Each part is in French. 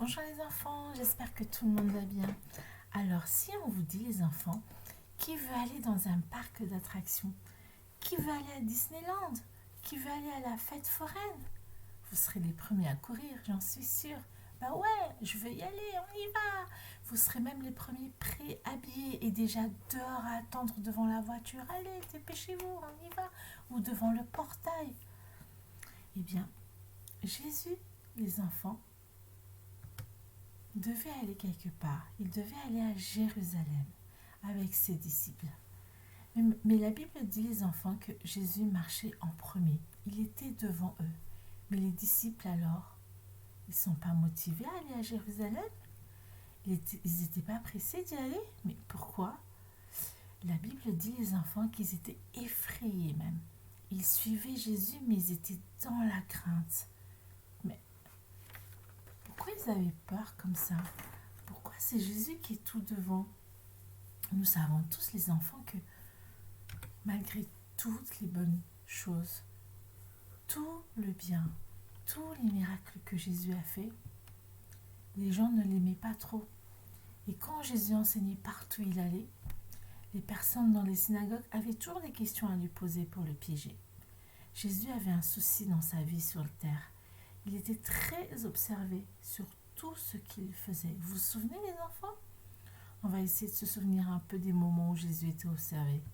Bonjour les enfants, j'espère que tout le monde va bien. Alors si on vous dit les enfants, qui veut aller dans un parc d'attractions? Qui veut aller à Disneyland? Qui veut aller à la fête foraine? Vous serez les premiers à courir, j'en suis sûre. Bah ouais, je veux y aller, on y va. Vous serez même les premiers pré-habillés et déjà dehors à attendre devant la voiture. Allez, dépêchez-vous, on y va. Ou devant le portail. Eh bien, Jésus, les enfants, devait aller quelque part. Il devait aller à Jérusalem avec ses disciples. Mais la Bible dit, les enfants, que Jésus marchait en premier. Il était devant eux. Mais les disciples, alors, ils ne sont pas motivés à aller à Jérusalem. Ils n'étaient pas pressés d'y aller. Mais pourquoi? La Bible dit, les enfants, qu'ils étaient effrayés même. Ils suivaient Jésus, mais ils étaient dans la crainte. Mais pourquoi ils avaient peur comme ça? Pourquoi c'est Jésus qui est tout devant? Nous savons tous, les enfants, que malgré toutes les bonnes choses, tout le bien, tous les miracles que Jésus a fait, les gens ne l'aimaient pas trop. Et quand Jésus enseignait partout où il allait, les personnes dans les synagogues avaient toujours des questions à lui poser pour le piéger. Jésus avait un souci dans sa vie sur la terre. Il était très observé sur tout ce qu'il faisait. Vous vous souvenez, les enfants? On va essayer de se souvenir un peu des moments où Jésus était observé.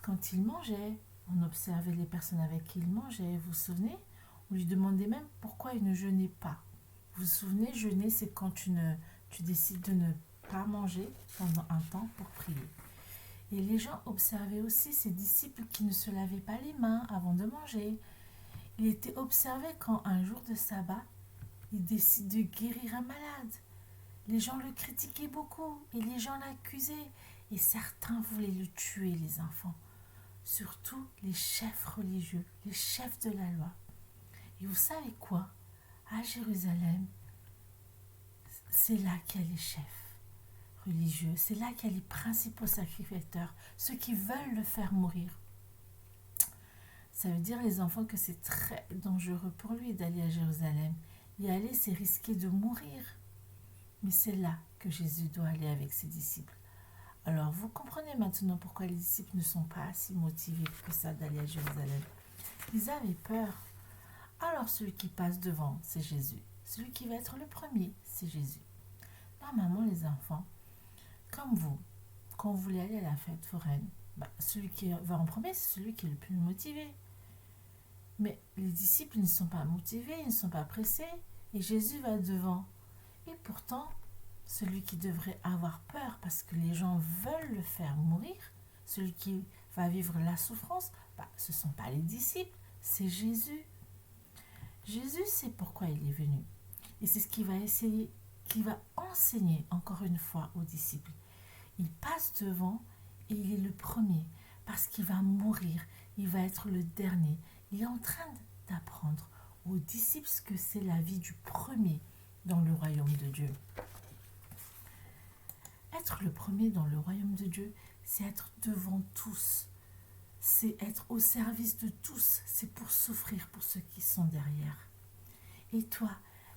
Quand il mangeait, on observait les personnes avec qui il mangeait. Vous vous souvenez? On lui demandait même pourquoi il ne jeûnait pas. Vous vous souvenez, jeûner, c'est quand tu décides de ne pas manger pendant un temps pour prier. Et les gens observaient aussi ses disciples qui ne se lavaient pas les mains avant de manger. Il était observé quand, un jour de sabbat, il décide de guérir un malade. Les gens le critiquaient beaucoup et les gens l'accusaient. Et certains voulaient le tuer, les enfants. Surtout les chefs religieux, les chefs de la loi. Et vous savez quoi? À Jérusalem, c'est là qu'il y a les chefs religieux, c'est là qu'il y a les principaux sacrificateurs, ceux qui veulent le faire mourir. Ça veut dire, les enfants, que c'est très dangereux pour lui d'aller à Jérusalem. Y aller, c'est risquer de mourir. Mais c'est là que Jésus doit aller avec ses disciples. Alors, vous comprenez maintenant pourquoi les disciples ne sont pas si motivés que ça d'aller à Jérusalem. Ils avaient peur. Alors, celui qui passe devant, c'est Jésus. Celui qui va être le premier, c'est Jésus. Normalement, les enfants, comme vous, quand vous voulez aller à la fête foraine, celui qui va en premier, c'est celui qui est le plus motivé. Mais les disciples ne sont pas motivés, ils ne sont pas pressés, et Jésus va devant. Et pourtant, celui qui devrait avoir peur parce que les gens veulent le faire mourir, celui qui va vivre la souffrance, ce ne sont pas les disciples, c'est Jésus. Jésus sait pourquoi il est venu. Et c'est ce qu'il va essayer, qu'il va enseigner encore une fois aux disciples. Il passe devant et il est le premier parce qu'il va mourir, il va être le dernier. Il est en train d'apprendre aux disciples ce que c'est la vie du premier dans le royaume de Dieu. Être le premier dans le royaume de Dieu, c'est être devant tous. C'est être au service de tous. C'est pour souffrir pour ceux qui sont derrière. Et toi,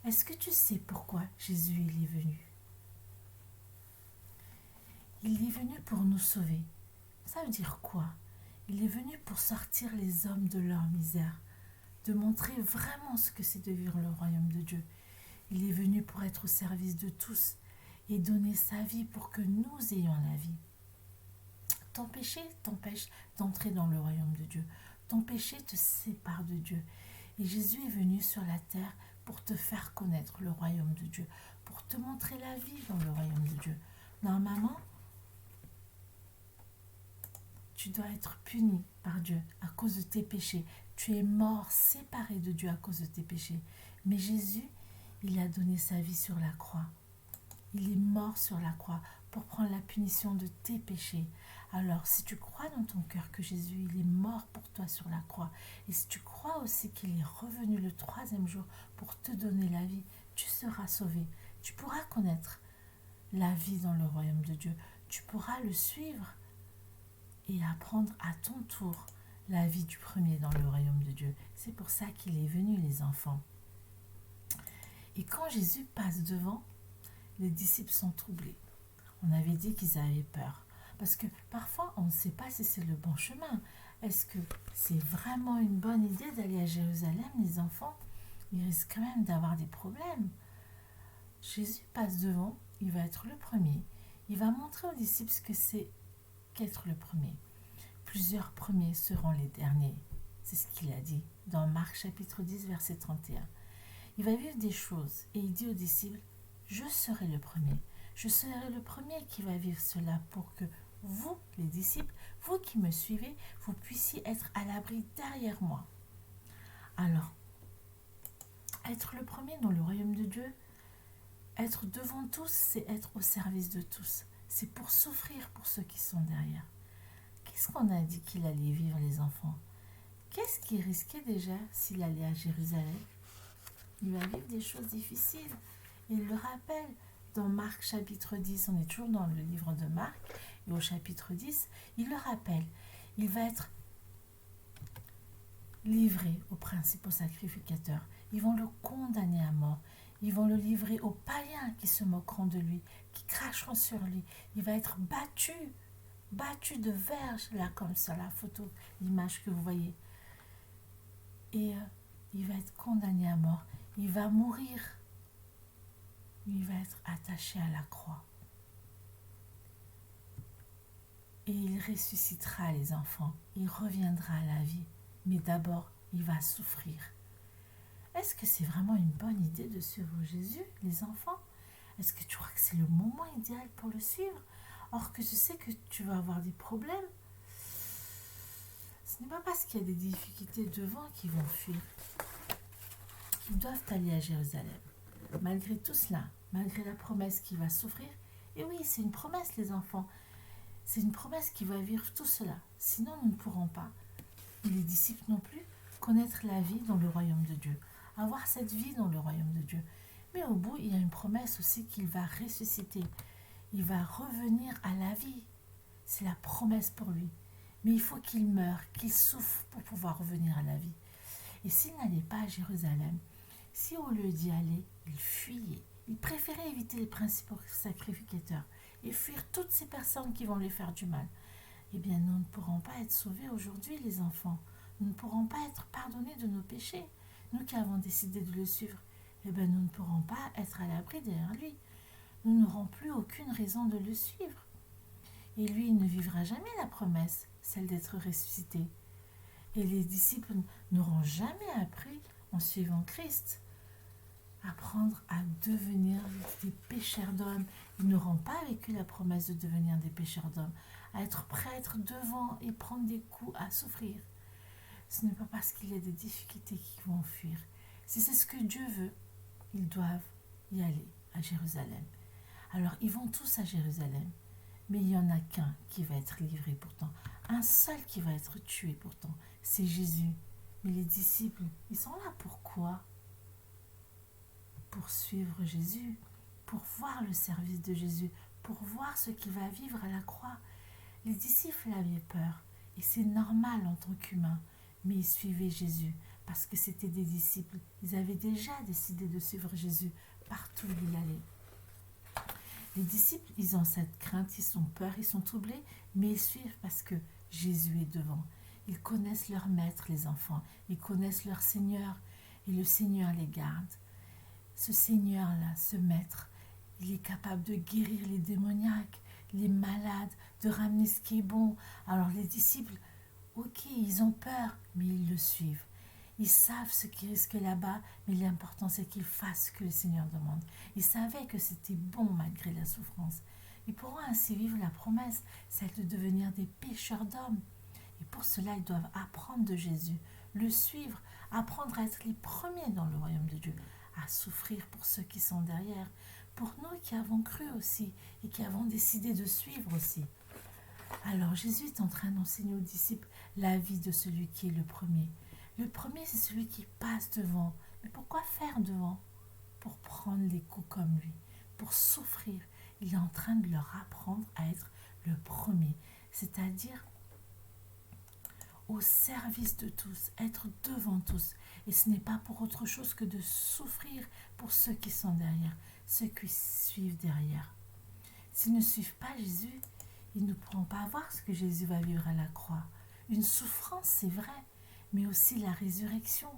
est-ce que tu sais pourquoi Jésus il est venu? Il est venu pour nous sauver. Ça veut dire quoi? Il est venu pour sortir les hommes de leur misère, de montrer vraiment ce que c'est de vivre le royaume de Dieu. Il est venu pour être au service de tous et donner sa vie pour que nous ayons la vie. Ton péché t'empêche d'entrer dans le royaume de Dieu. Ton péché te sépare de Dieu. Et Jésus est venu sur la terre pour te faire connaître le royaume de Dieu, pour te montrer la vie dans le royaume de Dieu. Normalement, tu dois être puni par Dieu à cause de tes péchés. Tu es mort, séparé de Dieu à cause de tes péchés. Mais Jésus, il a donné sa vie sur la croix. Il est mort sur la croix pour prendre la punition de tes péchés. Alors, si tu crois dans ton cœur que Jésus, il est mort pour toi sur la croix, et si tu crois aussi qu'il est revenu le 3e jour pour te donner la vie, tu seras sauvé. Tu pourras connaître la vie dans le royaume de Dieu. Tu pourras le suivre et apprendre à ton tour la vie du premier dans le royaume de Dieu. C'est pour ça qu'il est venu, les enfants. Et quand Jésus passe devant, les disciples sont troublés. On avait dit qu'ils avaient peur. Parce que parfois, on ne sait pas si c'est le bon chemin. Est-ce que c'est vraiment une bonne idée d'aller à Jérusalem, les enfants? Ils risquent quand même d'avoir des problèmes. Jésus passe devant, il va être le premier. Il va montrer aux disciples ce que c'est qu'être le premier. Plusieurs premiers seront les derniers. C'est ce qu'il a dit dans Marc chapitre 10, verset 31. Il va vivre des choses et il dit aux disciples, je serai le premier. Je serai le premier qui va vivre cela pour que vous, les disciples, vous qui me suivez, vous puissiez être à l'abri derrière moi. Alors, être le premier dans le royaume de Dieu, être devant tous, c'est être au service de tous. C'est pour souffrir pour ceux qui sont derrière. Qu'est-ce qu'on a dit qu'il allait vivre, les enfants? Qu'est-ce qu'il risquait déjà s'il allait à Jérusalem? Il va vivre des choses difficiles. Il le rappelle dans Marc chapitre 10, on est toujours dans le livre de Marc, et au chapitre 10, il le rappelle. Il va être livré aux principaux sacrificateurs. Ils vont le condamner à mort. Ils vont le livrer aux païens qui se moqueront de lui, qui cracheront sur lui. Il va être battu de verge, là comme ça, la photo, l'image que vous voyez. Et il va être condamné à mort. Il va mourir. Il va être attaché à la croix. Et il ressuscitera, les enfants. Il reviendra à la vie. Mais d'abord, il va souffrir. Est-ce que c'est vraiment une bonne idée de suivre Jésus, les enfants? Est-ce que tu crois que c'est le moment idéal pour le suivre? Or que je sais que tu vas avoir des problèmes. Ce n'est pas parce qu'il y a des difficultés devant qu'ils vont fuir. Ils doivent aller à Jérusalem. Malgré tout cela, malgré la promesse qu'il va souffrir, et oui, c'est une promesse, les enfants. C'est une promesse qui va vivre tout cela. Sinon, nous ne pourrons pas, et les disciples non plus, connaître la vie dans le royaume de Dieu. Avoir cette vie dans le royaume de Dieu. Mais au bout, il y a une promesse aussi qu'il va ressusciter. Il va revenir à la vie. C'est la promesse pour lui. Mais il faut qu'il meure, qu'il souffre pour pouvoir revenir à la vie. Et s'il n'allait pas à Jérusalem, si au lieu d'y aller, il fuyait, il préférait éviter les principaux sacrificateurs et fuir toutes ces personnes qui vont lui faire du mal, eh bien nous ne pourrons pas être sauvés aujourd'hui, les enfants. Nous ne pourrons pas être pardonnés de nos péchés. Nous qui avons décidé de le suivre, eh bien nous ne pourrons pas être à l'abri derrière lui. Nous n'aurons plus aucune raison de le suivre. Et lui, il ne vivra jamais la promesse, celle d'être ressuscité. Et les disciples n'auront jamais appris, en suivant Christ, apprendre à devenir des pécheurs d'hommes. Ils n'auront pas vécu la promesse de devenir des pécheurs d'hommes, à être prêts à être devant et prendre des coups, à souffrir. Ce n'est pas parce qu'il y a des difficultés qu'ils vont fuir. Si c'est ce que Dieu veut, ils doivent y aller à Jérusalem. Alors ils vont tous à Jérusalem, mais il n'y en a qu'un qui va être livré pourtant, un seul qui va être tué pourtant, c'est Jésus. Mais les disciples, ils sont là pourquoi? Pour suivre Jésus, pour voir le service de Jésus, pour voir ce qu'il va vivre à la croix. Les disciples avaient peur, et c'est normal en tant qu'humains, mais ils suivaient Jésus, parce que c'était des disciples. Ils avaient déjà décidé de suivre Jésus partout où il allait. Les disciples, ils ont cette crainte, ils ont peur, ils sont troublés, mais ils suivent parce que Jésus est devant. Ils connaissent leur maître, les enfants, ils connaissent leur Seigneur, et le Seigneur les garde. Ce Seigneur-là, ce maître, il est capable de guérir les démoniaques, les malades, de ramener ce qui est bon. Alors les disciples, ok, ils ont peur, mais ils le suivent. Ils savent ce qui risque là-bas, mais l'important c'est qu'ils fassent ce que le Seigneur demande. Ils savaient que c'était bon malgré la souffrance. Ils pourront ainsi vivre la promesse, celle de devenir des pécheurs d'hommes. Et pour cela, ils doivent apprendre de Jésus, le suivre, apprendre à être les premiers dans le royaume de Dieu, à souffrir pour ceux qui sont derrière, pour nous qui avons cru aussi et qui avons décidé de suivre aussi. Alors Jésus est en train d'enseigner aux disciples la vie de celui qui est le premier. Le premier, c'est celui qui passe devant. Mais pourquoi faire devant? Pour prendre les coups comme lui, pour souffrir. Il est en train de leur apprendre à être le premier, c'est-à-dire au service de tous, être devant tous. Et ce n'est pas pour autre chose que de souffrir pour ceux qui sont derrière, ceux qui suivent derrière. S'ils ne suivent pas Jésus, ils ne pourront pas voir ce que Jésus va vivre à la croix. Une souffrance, c'est vrai, mais aussi la résurrection.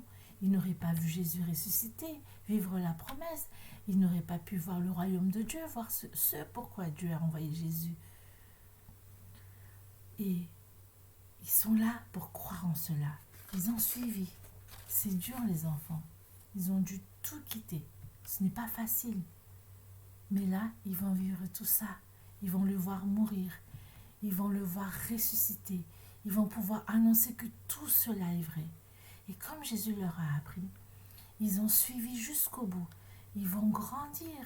Ils n'auraient pas vu Jésus ressusciter, vivre la promesse. Ils n'auraient pas pu voir le royaume de Dieu, voir ce pourquoi Dieu a envoyé Jésus. Et ils sont là pour croire en cela. Ils ont suivi. C'est dur, les enfants. Ils ont dû tout quitter. Ce n'est pas facile. Mais là, ils vont vivre tout ça. Ils vont le voir mourir. Ils vont le voir ressusciter. Ils vont pouvoir annoncer que tout cela est vrai. Et comme Jésus leur a appris, ils ont suivi jusqu'au bout. Ils vont grandir.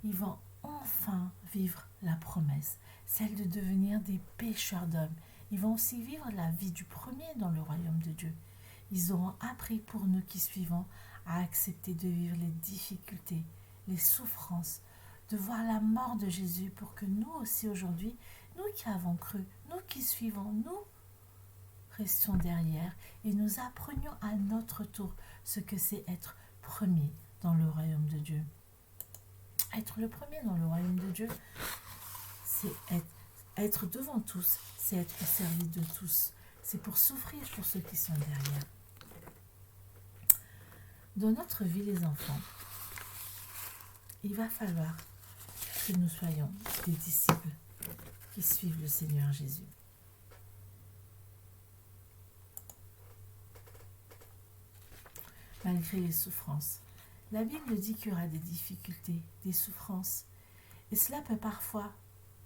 Ils vont enfin vivre la promesse, celle de devenir des pêcheurs d'hommes. Ils vont aussi vivre la vie du premier dans le royaume de Dieu. Ils auront appris pour nous qui suivons à accepter de vivre les difficultés, les souffrances, de voir la mort de Jésus pour que nous aussi aujourd'hui, nous qui avons cru, nous qui suivons, nous restions derrière et nous apprenions à notre tour ce que c'est être premier dans le royaume de Dieu. Être le premier dans le royaume de Dieu, c'est être devant tous, c'est être au service de tous. C'est pour souffrir pour ceux qui sont derrière. Dans notre vie, les enfants, il va falloir que nous soyons des disciples qui suivent le Seigneur Jésus. Malgré les souffrances. La Bible dit qu'il y aura des difficultés, des souffrances. Et cela peut parfois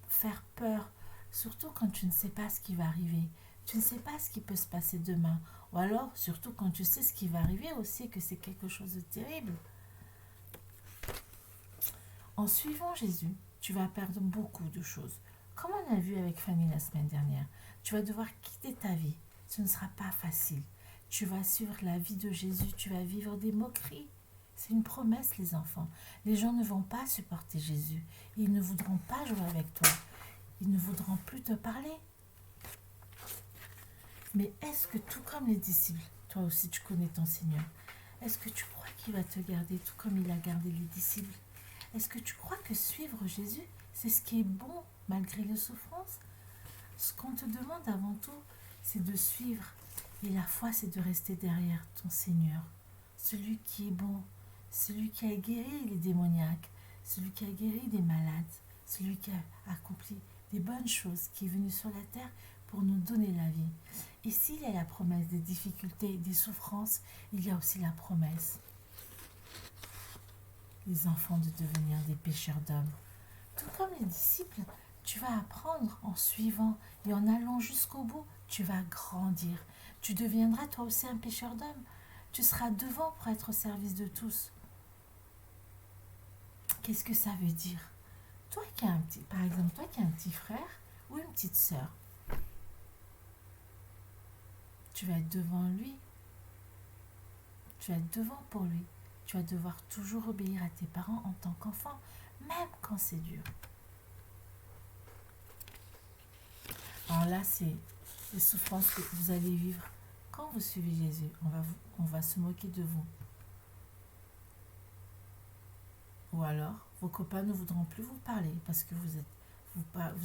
faire peur, surtout quand tu ne sais pas ce qui va arriver. Tu ne sais pas ce qui peut se passer demain. Ou alors, surtout quand tu sais ce qui va arriver aussi, que c'est quelque chose de terrible. En suivant Jésus, tu vas perdre beaucoup de choses. Comme on a vu avec Fanny la semaine dernière, tu vas devoir quitter ta vie. Ce ne sera pas facile. Tu vas suivre la vie de Jésus, tu vas vivre des moqueries. C'est une promesse, les enfants. Les gens ne vont pas supporter Jésus. Ils ne voudront pas jouer avec toi. Ils ne voudront plus te parler. Mais est-ce que tout comme les disciples, toi aussi tu connais ton Seigneur, est-ce que tu crois qu'il va te garder tout comme il a gardé les disciples? Est-ce que tu crois que suivre Jésus, c'est ce qui est bon malgré les souffrances? Ce qu'on te demande avant tout, c'est de suivre. Et la foi, c'est de rester derrière ton Seigneur. Celui qui est bon, celui qui a guéri les démoniaques, celui qui a guéri des malades, celui qui a accompli des bonnes choses, qui est venu sur la terre pour nous donner la vie. Et s'il y a la promesse des difficultés, des souffrances, il y a aussi la promesse, les enfants, de devenir des pêcheurs d'hommes. Tout comme les disciples, tu vas apprendre en suivant et en allant jusqu'au bout, tu vas grandir. Tu deviendras toi aussi un pêcheur d'hommes. Tu seras devant pour être au service de tous. Qu'est-ce que ça veut dire? Toi qui as par exemple, toi qui as un petit frère ou une petite sœur, tu vas être devant lui. Tu vas être devant pour lui. Tu vas devoir toujours obéir à tes parents en tant qu'enfant, même quand c'est dur. Alors là, c'est les souffrances que vous allez vivre quand vous suivez Jésus. On va se moquer de vous. Ou alors, vos copains ne voudront plus vous parler parce que vous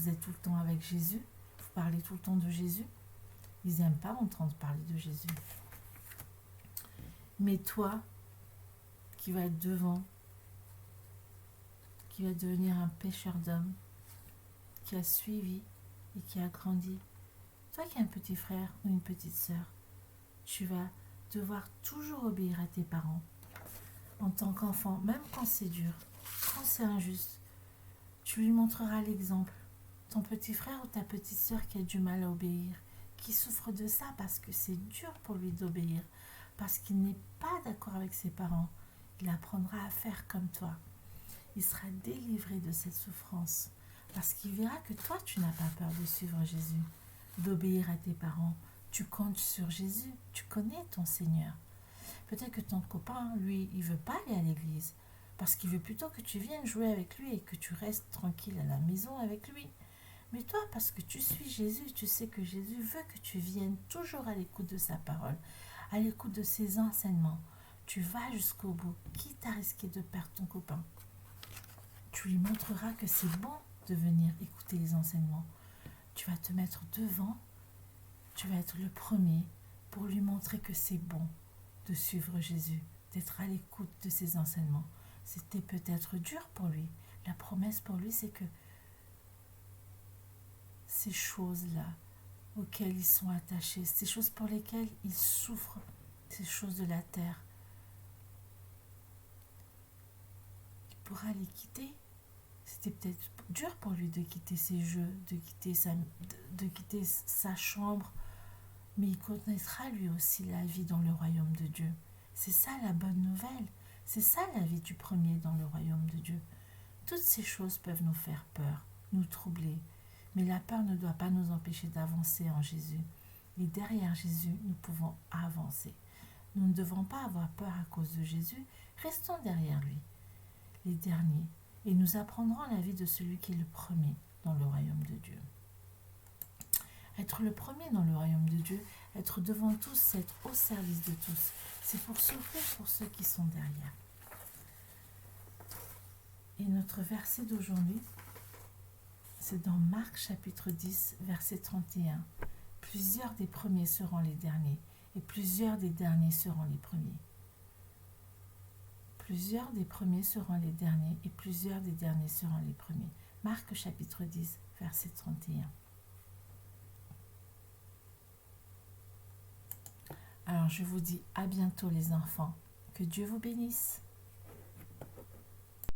êtes tout le temps avec Jésus. Vous parlez tout le temps de Jésus. Ils n'aiment pas entendre parler de Jésus. Mais toi, qui vas être devant, qui va devenir un pêcheur d'hommes, qui a suivi et qui a grandi, toi qui as un petit frère ou une petite sœur, tu vas devoir toujours obéir à tes parents. En tant qu'enfant, même quand c'est dur, quand c'est injuste, tu lui montreras l'exemple. Ton petit frère ou ta petite sœur qui a du mal à obéir, qui souffre de ça parce que c'est dur pour lui d'obéir, parce qu'il n'est pas d'accord avec ses parents, il apprendra à faire comme toi. Il sera délivré de cette souffrance, parce qu'il verra que toi, tu n'as pas peur de suivre Jésus, d'obéir à tes parents. Tu comptes sur Jésus, tu connais ton Seigneur. Peut-être que ton copain, lui, il ne veut pas aller à l'église, parce qu'il veut plutôt que tu viennes jouer avec lui et que tu restes tranquille à la maison avec lui. Mais toi, parce que tu suis Jésus, tu sais que Jésus veut que tu viennes toujours à l'écoute de sa parole, à l'écoute de ses enseignements. Tu vas jusqu'au bout, quitte à risquer de perdre ton copain. Tu lui montreras que c'est bon de venir écouter les enseignements. Tu vas te mettre devant, tu vas être le premier pour lui montrer que c'est bon de suivre Jésus, d'être à l'écoute de ses enseignements. C'était peut-être dur pour lui. La promesse pour lui, c'est que ces choses-là auxquelles ils sont attachés, ces choses pour lesquelles ils souffrent, ces choses de la terre, il pourra les quitter. C'était peut-être dur pour lui de quitter ses jeux, de quitter sa chambre, mais il connaîtra lui aussi la vie dans le royaume de Dieu. C'est ça la bonne nouvelle, c'est ça la vie du premier dans le royaume de Dieu. Toutes ces choses peuvent nous faire peur, nous troubler, mais la peur ne doit pas nous empêcher d'avancer en Jésus. Et derrière Jésus, nous pouvons avancer. Nous ne devons pas avoir peur à cause de Jésus, restons derrière lui, les derniers, et nous apprendrons la vie de celui qui est le premier dans le royaume de Dieu. Être le premier dans le royaume de Dieu, être devant tous, c'est être au service de tous. C'est pour souffrir pour ceux qui sont derrière. Et notre verset d'aujourd'hui, c'est dans Marc chapitre 10, verset 31. Plusieurs des premiers seront les derniers, et plusieurs des derniers seront les premiers. Plusieurs des premiers seront les derniers, et plusieurs des derniers seront les premiers. Marc chapitre 10, verset 31. Alors je vous dis à bientôt les enfants. Que Dieu vous bénisse.